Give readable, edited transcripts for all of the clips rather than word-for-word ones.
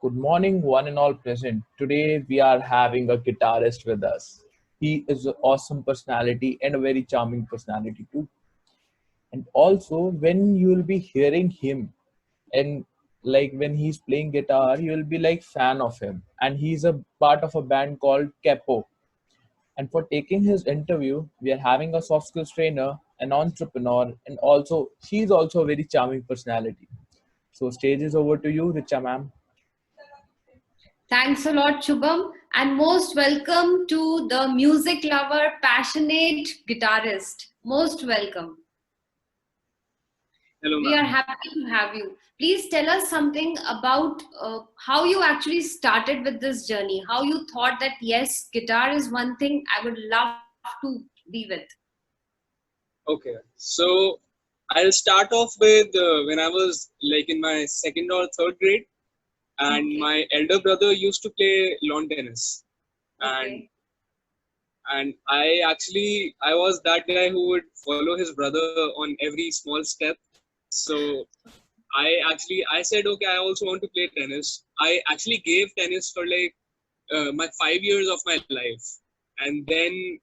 good morning, one and all present. Today we are having a guitarist with us. He is an awesome personality and a very charming personality too. And also, when you will be hearing him and like when he's playing guitar, you will be like fan of him. And he's a part of a band called Kapow. And for taking his interview, we are having a soft skills trainer, an entrepreneur, and also she's also a very charming personality. So stage is over to you, Richa ma'am. Thanks a lot, Shubham, and most welcome to the music lover, passionate guitarist. Most welcome. Hello, We are ma'am. happy to have you. Please tell us something about how you actually started with this journey, how you thought that, yes, guitar is one thing I would love to be with. Okay, so I'll start off with when I was like in my second or third grade, and Okay, my elder brother used to play lawn tennis, and okay, and I was that guy who would follow his brother on every small step. So I said, okay, I also want to play tennis. I actually gave tennis for like my 5 years of my life, and then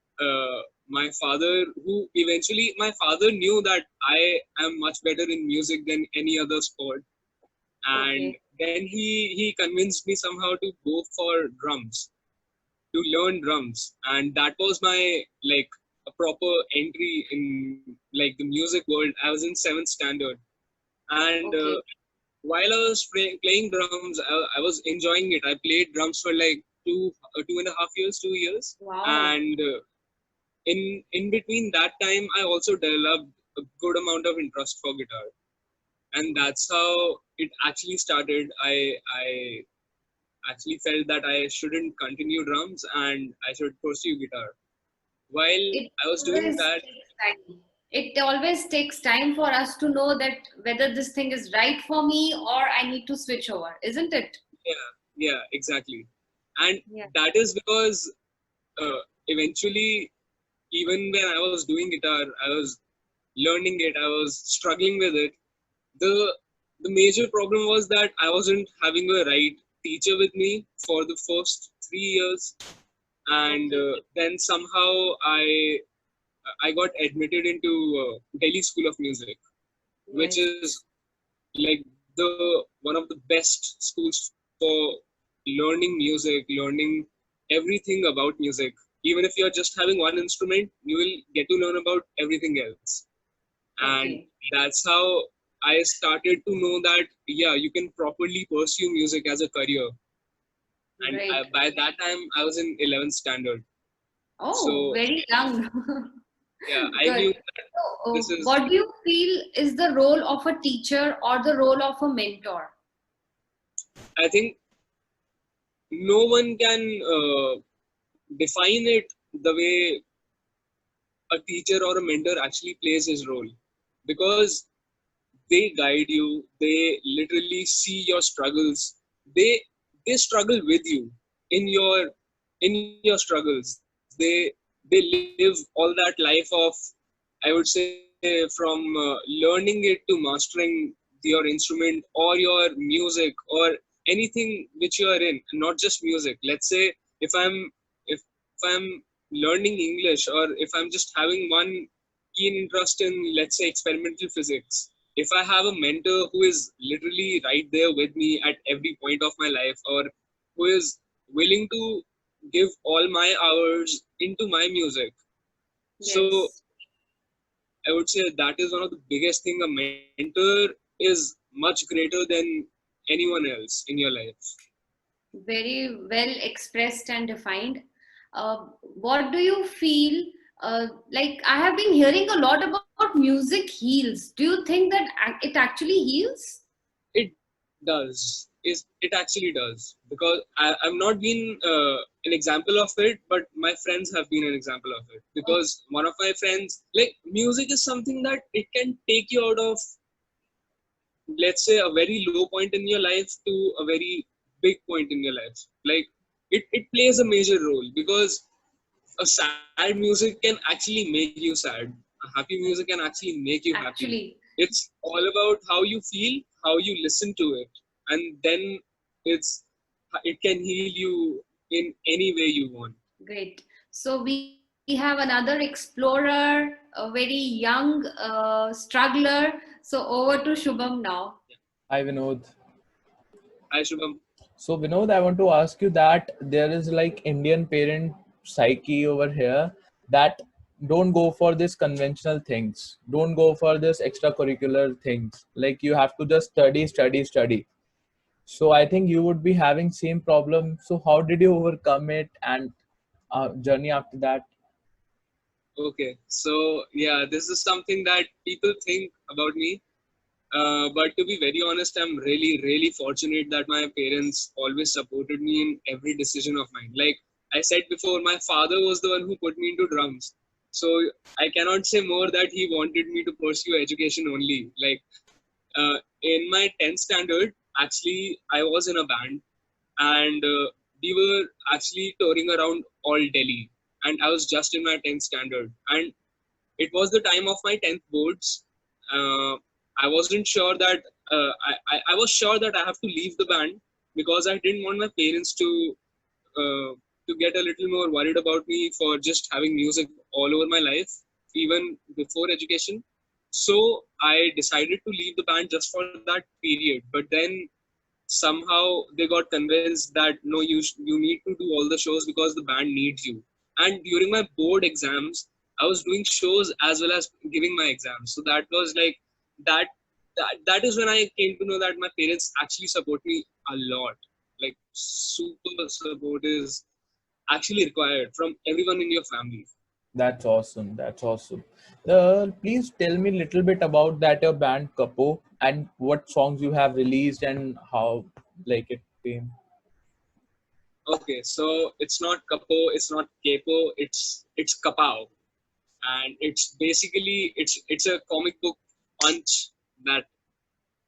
my father, who eventually my father knew that I am much better in music than any other sport, and okay, then he convinced me somehow to go for drums, to learn drums, and that was my like a proper entry in like the music world. I was in seventh standard, and okay. while I was playing drums, I was enjoying it. I played drums for like 2.5 years, 2 years, Wow. and in between that time, I also developed a good amount of interest for guitar, and that's how it actually started. I actually felt that I shouldn't continue drums and I should pursue guitar. While It I was doing always that, takes time. It always takes time for us to know that whether this thing is right for me or I need to switch over, isn't it? yeah, yeah, exactly, and Yeah. that is because eventually, even when I was doing guitar, I was learning it, I was struggling with it. The the major problem was that I wasn't having a right teacher with me for the first 3 years, and Okay. then somehow I got admitted into Delhi School of Music, which Yes. is like the one of the best schools for learning music, learning everything about music. Even if you're just having one instrument, you will get to learn about everything else. And Okay. that's how I started to know that yeah, you can properly pursue music as a career. And Great. by that time, I was in 11th standard. Oh, So very young. yeah, I Good. knew that So, this is. what do you feel is the role of a teacher or the role of a mentor? I think no one can define it the way a teacher or a mentor actually plays his role, because they guide you, they literally see your struggles, they they struggle with you in your struggles. They live all that life of, I would say, from learning it to mastering your instrument or your music or anything which you are in, not just music. Let's say if I'm learning English, or if I'm just having one keen interest in, let's say, experimental physics, if I have a mentor who is literally right there with me at every point of my life, or who is willing to give all my hours into my music, so Yes. I would say that is one of the biggest thing. A mentor is much greater than anyone else in your life. Very well expressed and defined. What do you feel? Like I have been hearing a lot about music heals. Do you think that it actually heals? It does. Is it actually does, because I've not been an example of it, but my friends have been an example of it. Because one of my friends, like, music is something that it can take you out of, let's say, a very low point in your life to a very big point in your life. Like, it plays a major role, because a sad music can actually make you sad. A happy music can actually make you happy. Actually, It's all about how you feel, how you listen to it, and then it's it can heal you in any way you want. Great. So we have another explorer, a very young struggler. So over to Shubham now. Hi Vinod. Hi, Shubham. So Vinod, I want to ask you that there is like Indian parent psyche over here that don't go for this conventional things, don't go for this extracurricular things. Like you have to just study, study, study. So I think you would be having same problem. So how did you overcome it and journey after that? Okay, so yeah, this is something that people think about me. But to be very honest, I'm really, really fortunate that my parents always supported me in every decision of mine. Like I said before, my father was the one who put me into drums. So I cannot say more that he wanted me to pursue education only. Like in my 10th standard, actually, I was in a band and we were actually touring around all Delhi. And I was just in my 10th standard. And it was the time of my 10th boards. I wasn't sure that I was sure that I have to leave the band because I didn't want my parents uh, to get a little more worried about me for just having music all over my life, even before education. So I decided to leave the band just for that period. But then somehow they got convinced that no, you need to do all the shows because the band needs you. And during my board exams, I was doing shows as well as giving my exams. So that was like that that is when I came to know that my parents actually support me a lot. Like super support is actually required from everyone in your family. That's awesome. That's awesome. Please tell me a little bit about that your band Kapow and what songs you have released and how like it came. Okay, so it's not Kapo, it's not Kepo, it's Kapow. And it's basically it's a comic book punch that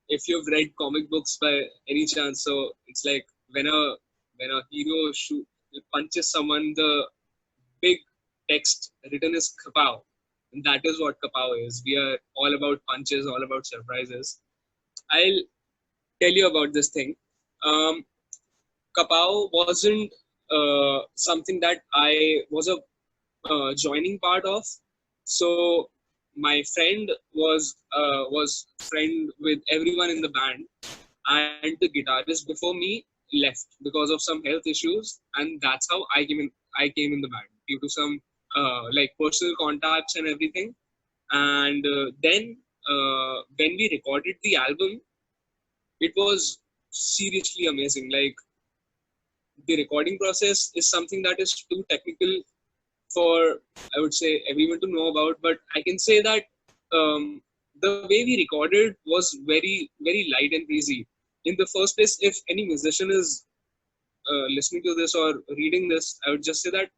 if you've read comic books by any chance, so it's like when a hero punches someone, the big text written is kapow, and that is what kapow is. We are all about punches, all about surprises. I'll tell you about this thing. um, Kapow wasn't something that I was a joining part of. So my friend was friend with everyone in the band, and the guitarist before me left because of some health issues, and that's how I came in the band due to some like personal contacts and everything. And then when we recorded the album, it was seriously amazing. Like the recording process is something that is too technical for, I would say, everyone to know about. But I can say that the way we recorded was very light and breezy. In the first place, if any musician is listening to this or reading this, I would just say that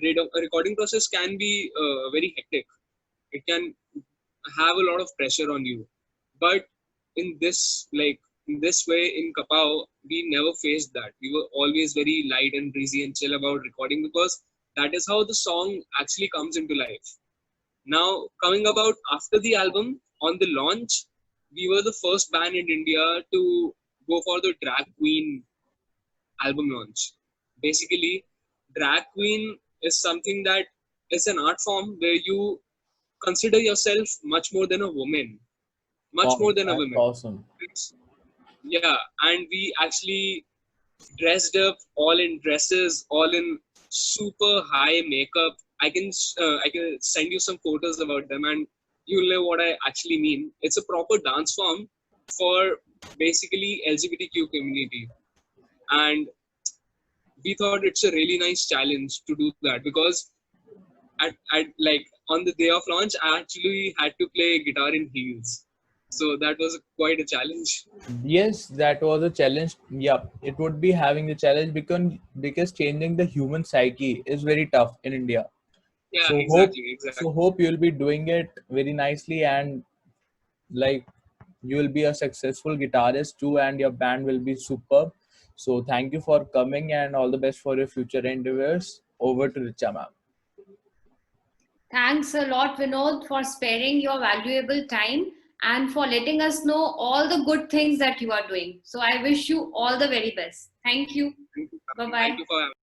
a recording process can be very hectic. It can have a lot of pressure on you. But in this, like in this way, in Kapow, we never faced that. We were always very light and breezy and chill about recording because that is how the song actually comes into life. Now, coming about after the album, on the launch, we were the first band in India to go for the drag queen album launch. Basically, drag queen is something that is an art form where you consider yourself much more than a woman, much more Wow, than a that's woman. awesome. It's, yeah, and we actually dressed up all in dresses, all in super high makeup. I can send you some photos about them, and you'll know what I actually mean. It's a proper dance form for basically LGBTQ community, and we thought it's a really nice challenge to do that because at like on the day of launch, I actually had to play guitar in heels, so that was quite a challenge. Yes, that was a challenge. Yeah, it would be having the challenge because changing the human psyche is very tough in India. Yeah, So exactly, exactly. hope you'll be doing it very nicely and like you will be a successful guitarist too and your band will be superb. So thank you for coming and all the best for your future endeavors. Over to Richa ma'am. Thanks a lot, Vinod, for sparing your valuable time. and for letting us know all the good things that you are doing. So I wish you all the very best. Thank you. Thank you. Bye bye. Thank you for having me.